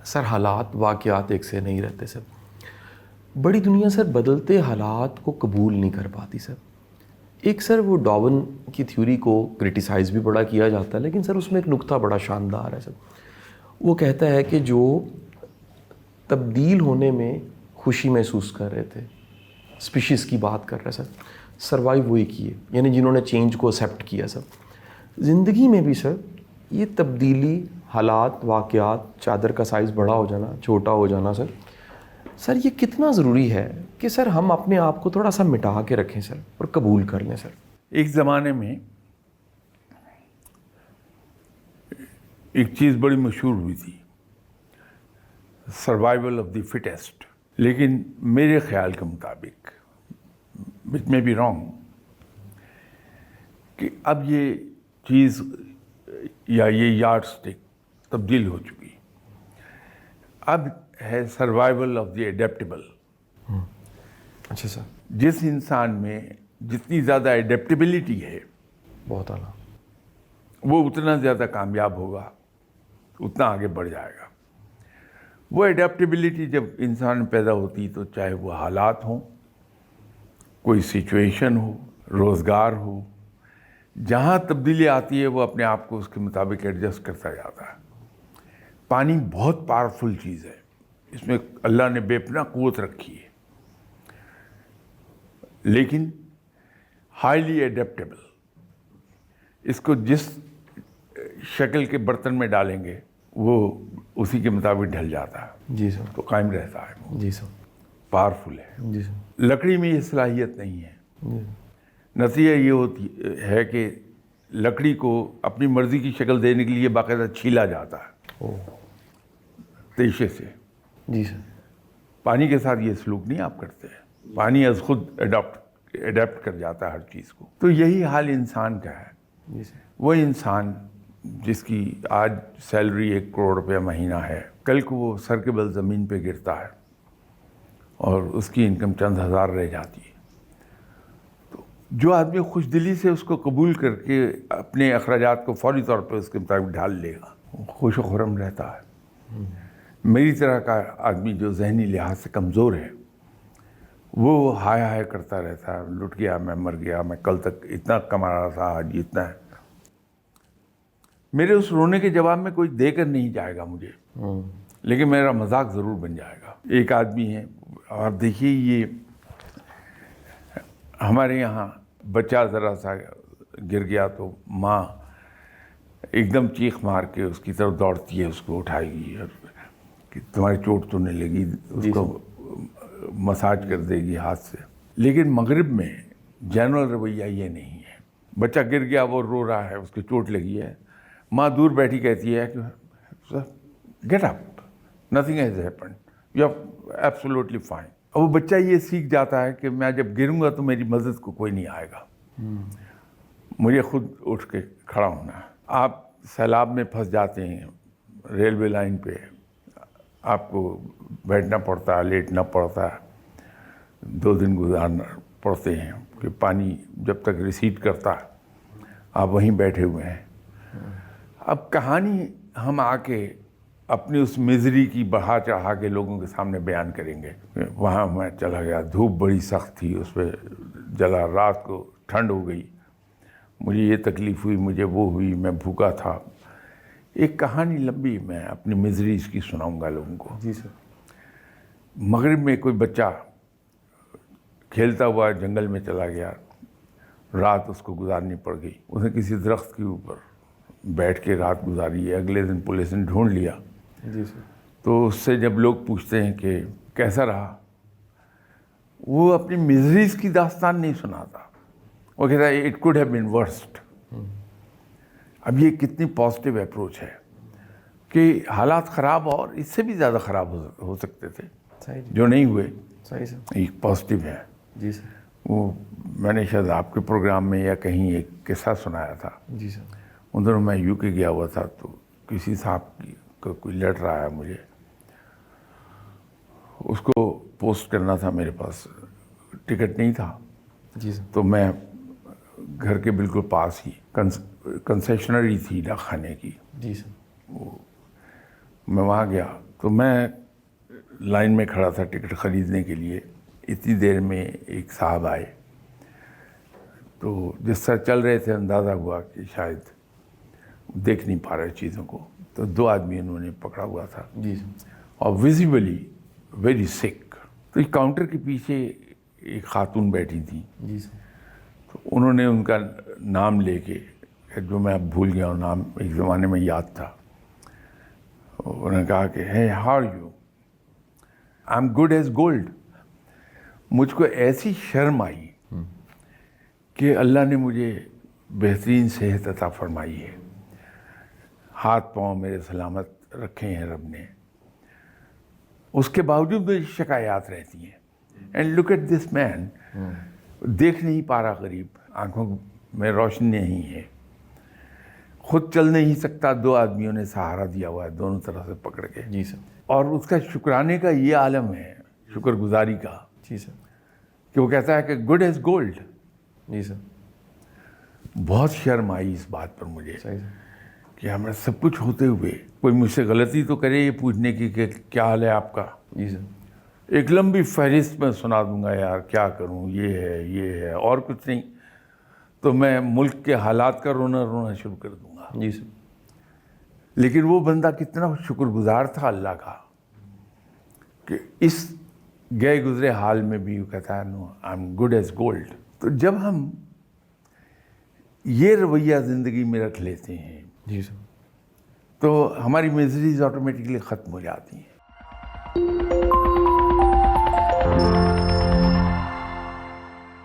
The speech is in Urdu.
سر حالات واقعات ایک سے نہیں رہتے سر. بڑی دنیا سر بدلتے حالات کو قبول نہیں کر پاتی سر. ایک سر وہ ڈارون کی تھیوری کو کرٹیسائز بھی بڑا کیا جاتا ہے، لیکن سر اس میں ایک نقطہ بڑا شاندار ہے سر. وہ کہتا ہے کہ جو تبدیل ہونے میں خوشی محسوس کر رہے تھے، اسپیشیز کی بات کر رہے سر، سروائیو وہی کیے، یعنی جنہوں نے چینج کو ایکسیپٹ کیا سر. زندگی میں بھی سر یہ تبدیلی، حالات، واقعات، چادر کا سائز بڑا ہو جانا، چھوٹا ہو جانا سر یہ کتنا ضروری ہے کہ سر ہم اپنے آپ کو تھوڑا سا مٹا کے رکھیں سر اور قبول کر لیں سر. ایک زمانے میں ایک چیز بڑی مشہور ہوئی تھی، سروائیول آف دی فٹیسٹ. لیکن میرے خیال کے مطابق، وچ میں بی رانگ، کہ اب یہ چیز یا یہ یارڈ اسٹک تبدیل ہو چکی. اب ہے سروائیول آف دی ایڈیپٹیبل. اچھا سر. جس انسان میں جتنی زیادہ ایڈیپٹیبلٹی ہے، بہت اعلیٰ. وہ اتنا زیادہ کامیاب ہوگا، اتنا آگے بڑھ جائے گا. وہ ایڈیپٹیبلٹی جب انسان میں پیدا ہوتی تو چاہے وہ حالات ہوں، کوئی سچویشن ہو، روزگار ہو، جہاں تبدیلی آتی ہے وہ اپنے آپ کو اس کے مطابق ایڈجسٹ کرتا جاتا ہے. پانی بہت پاورفل چیز ہے، اس میں اللہ نے بے پناہ قوت رکھی ہے، لیکن ہائیلی ایڈیپٹیبل. اس کو جس شکل کے برتن میں ڈالیں گے وہ اسی کے مطابق ڈھل جاتا ہے. جی سر. تو قائم رہتا ہے. جی سر. پاورفل ہے. جی سر. لکڑی میں یہ صلاحیت نہیں ہے. جی. نتیجہ یہ ہوتی ہے کہ لکڑی کو اپنی مرضی کی شکل دینے کے لیے باقاعدہ چھیلا جاتا ہے تیشے سے. جی سر. پانی کے ساتھ یہ سلوک نہیں آپ کرتے ہیں. پانی از خود اڈاپٹ کر جاتا ہے ہر چیز کو. تو یہی حال انسان کا ہے. جی سر. وہ انسان جس کی آج سیلری 1 کروڑ روپے مہینہ ہے، کل کو وہ سر کے بل زمین پہ گرتا ہے اور اس کی انکم چند ہزار رہ جاتی ہے. تو جو آدمی خوش دلی سے اس کو قبول کر کے اپنے اخراجات کو فوری طور پہ اس کے مطابق ڈھال لے گا، خوش و خرم رہتا ہے. میری طرح کا آدمی جو ذہنی لحاظ سے کمزور ہے، وہ ہائے ہائے کرتا رہتا ہے، لٹ گیا، میں مر گیا، میں کل تک اتنا کما رہا تھا، آج اتنا ہے. میرے اس رونے کے جواب میں کوئی دے کر نہیں جائے گا مجھے، لیکن میرا مذاق ضرور بن جائے گا. ایک آدمی ہے، آپ دیکھیے، یہ ہمارے یہاں بچہ ذرا سا گر گیا تو ماں ایک دم چیخ مار کے اس کی طرف دوڑتی ہے، اس کو اٹھائے گی کہ تمہاری چوٹ تو نہیں لگی، اس کو مساج کر دے گی ہاتھ سے. لیکن مغرب میں جنرل رویہ یہ نہیں ہے. بچہ گر گیا، وہ رو رہا ہے، اس کی چوٹ لگی ہے، ماں دور بیٹھی کہتی ہے کہ get up, nothing has happened, you are absolutely fine. اور وہ بچہ یہ سیکھ جاتا ہے کہ میں جب گروں گا تو میری مدد کو کوئی نہیں آئے گا، مجھے خود اٹھ کے کھڑا ہونا ہے. آپ سیلاب میں پھنس جاتے ہیں، ریلوے لائن پہ آپ کو بیٹھنا پڑتا ہے، لیٹنا پڑتا ہے، 2 دن گزارنا پڑتے ہیں کہ پانی جب تک ریسیڈ کرتا ہے آپ وہیں بیٹھے ہوئے ہیں. اب کہانی ہم آ کے اپنی اس میزری کی بڑھا چڑھا کے لوگوں کے سامنے بیان کریں گے. وہاں میں چلا گیا، دھوپ بڑی سخت تھی، اس پہ جلا، رات کو ٹھنڈ ہو گئی، مجھے یہ تکلیف ہوئی، مجھے وہ ہوئی، میں بھوکا تھا. ایک کہانی لمبی، میں اپنی میزری اس کی سناؤں گا لوگوں کو. جی سر. مغرب میں کوئی بچہ کھیلتا ہوا جنگل میں چلا گیا، رات اس کو گزارنی پڑ گئی. اس نے کسی درخت کے اوپر بیٹھ کے رات گزاری ہے. اگلے دن پولیس نے ڈھونڈ لیا. جی سر. تو اس سے جب لوگ پوچھتے ہیں کہ کیسا رہا، وہ اپنی میزریز کی داستان نہیں سناتا، وہ کہتا ہے it could have been worst. اب یہ کتنی پازیٹیو اپروچ ہے کہ حالات خراب اور اس سے بھی زیادہ خراب ہو سکتے تھے، جو نہیں ہوئے. صحیح سر. ایک پازیٹیو ہے. جی سر. وہ میں نے شاید آپ کے پروگرام میں یا کہیں ایک قصہ سنایا تھا. جی سر. ان دنوں میں یو کے گیا ہوا تھا، تو کسی صاحب کو کوئی لیٹر آیا مجھے، اس کو پوسٹ کرنا تھا، میرے پاس ٹکٹ نہیں تھا. جی سر. تو میں گھر کے بالکل پاس ہی کنسیشنری تھی ڈاک خانے کی، جی سر. میں وہاں گیا تو میں لائن میں کھڑا تھا ٹکٹ خریدنے کے لیے. اتنی دیر میں ایک صاحب آئے, تو جس طرح چل رہے تھے اندازہ ہوا کہ شاید دیکھ نہیں پا رہے چیزوں کو. تو 2 آدمی انہوں نے پکڑا ہوا تھا جی سر. اور ویزیبلی ویری سک. تو ایک کاؤنٹر کے پیچھے ایک خاتون بیٹھی تھیں. جی سر. تو انہوں نے ان کا نام لے کے, جو میں اب بھول گیا ہوں نام, ایک زمانے میں یاد تھا. انہوں نے کہا کہ ہے how are you, I am good as gold. مجھ کو ایسی شرم آئی کہ اللہ نے مجھے بہترین صحت عطا فرمائی ہے, ہاتھ پاؤں میرے سلامت رکھے ہیں رب نے, اس کے باوجود مجھے شکایات رہتی ہیں. اینڈ لک ایٹ دس مین, دیکھ نہیں پا رہا غریب, آنکھوں میں روشنی نہیں ہے, خود چل نہیں سکتا, 2 آدمیوں نے سہارا دیا ہوا ہے دونوں طرف سے پکڑ کے. جی سر. اور اس کا شکرانے کا یہ عالم ہے, شکر گزاری کا, جی سر. کہ وہ کہتا ہے کہ گڈ ایز گولڈ. جی سر. بہت شرم آئی اس بات پر مجھے صحیح سر. کہ ہمیں سب کچھ ہوتے ہوئے کوئی مجھ سے غلطی تو کرے یہ پوچھنے کی کہ کیا حال ہے آپ کا. جی سر. ایک لمبی فہرست میں سنا دوں گا, یار کیا کروں, یہ ہے اور کچھ نہیں, تو میں ملک کے حالات کا رونا شروع کر دوں گا. جی سر. لیکن وہ بندہ کتنا شکر گزار تھا اللہ کا کہ اس گئے گزرے حال میں بھی وہ کہتا ہے no I am good as gold. تو جب ہم یہ رویہ زندگی میں رکھ لیتے ہیں جی سر. تو ہماری میزریز آٹومیٹکلی ختم ہو جاتی ہیں.